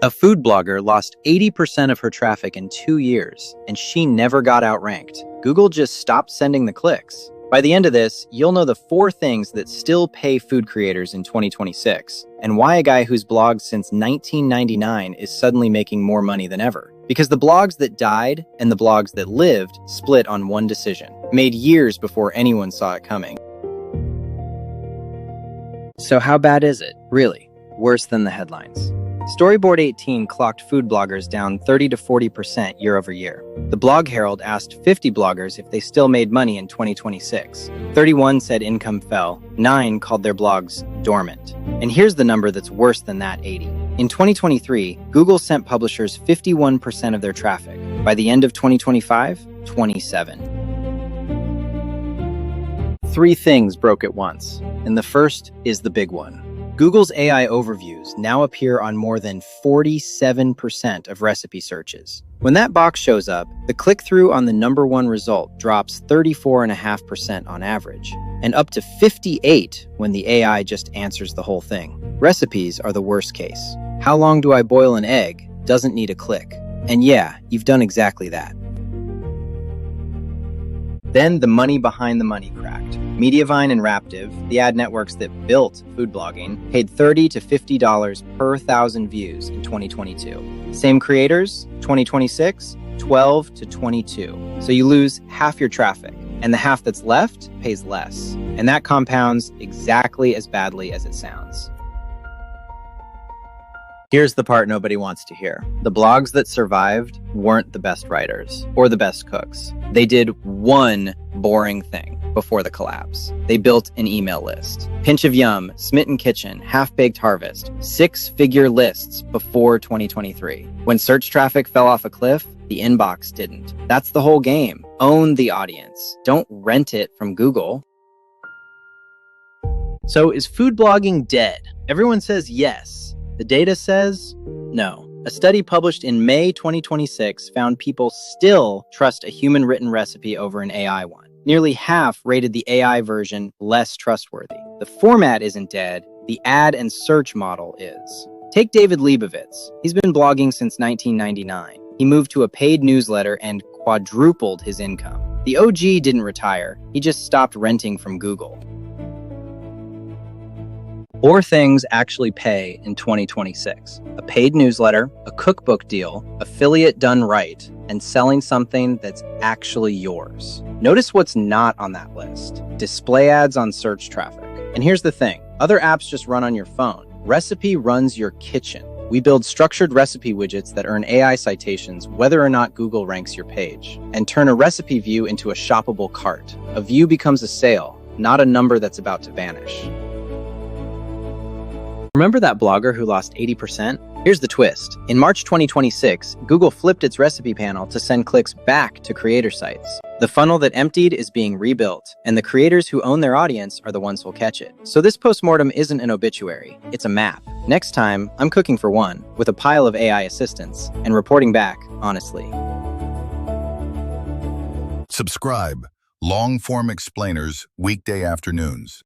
A food blogger lost 80% of her traffic in 2 years, and she never got outranked. Google just stopped sending the clicks. By the end of this, you'll know the 4 things that still pay food creators in 2026, and why a guy who's blogged since 1999 is suddenly making more money than ever. Because the blogs that died and the blogs that lived split on one decision, made years before anyone saw it coming. So how bad is it, really? Worse than the headlines. Storyboard 18 clocked food bloggers down 30 to 40% year over year. The Blog Herald asked 50 bloggers if they still made money in 2026. 31 said income fell, 9 called their blogs dormant. And here's the number that's worse than that 80. In 2023, Google sent publishers 51% of their traffic. By the end of 2025, 27. 3 things broke at once, and the first is the big one. Google's AI overviews now appear on more than 47% of recipe searches. When that box shows up, the click-through on the #1 result drops 34.5% on average, and up to 58% when the AI just answers the whole thing. Recipes are the worst case. How long do I boil an egg doesn't need a click. And yeah, you've done exactly that. Then the money behind the money cracked. Mediavine and Raptive, the ad networks that built food blogging, paid $30 to $50 per 1,000 views in 2022. Same creators, 2026, 12 to 22. So you lose half your traffic, and the half that's left pays less. And that compounds exactly as badly as it sounds. Here's the part nobody wants to hear. The blogs that survived weren't the best writers or the best cooks. They did one boring thing before the collapse. They built an email list. Pinch of Yum, Smitten Kitchen, Half-Baked Harvest, 6-figure lists before 2023. When search traffic fell off a cliff, the inbox didn't. That's the whole game. Own the audience. Don't rent it from Google. So is food blogging dead? Everyone says yes. The data says no. A study published in May 2026 found people still trust a human-written recipe over an AI one. Nearly half rated the AI version less trustworthy. The format isn't dead, the ad and search model is. Take David Lebovitz. He's been blogging since 1999. He moved to a paid newsletter and quadrupled his income. The OG didn't retire, he just stopped renting from Google. 4 things actually pay in 2026. A paid newsletter, a cookbook deal, affiliate done right, and selling something that's actually yours. Notice what's not on that list. Display ads on search traffic. And here's the thing. Other apps just run on your phone. Recipy runs your kitchen. We build structured recipe widgets that earn AI citations whether or not Google ranks your page, and turn a recipe view into a shoppable cart. A view becomes a sale, not a number that's about to vanish. Remember that blogger who lost 80%? Here's the twist. In March 2026, Google flipped its recipe panel to send clicks back to creator sites. The funnel that emptied is being rebuilt, and the creators who own their audience are the ones who'll catch it. So this postmortem isn't an obituary, it's a map. Next time, I'm cooking for one, with a pile of AI assistants, and reporting back, honestly. Subscribe. Long-form explainers, weekday afternoons.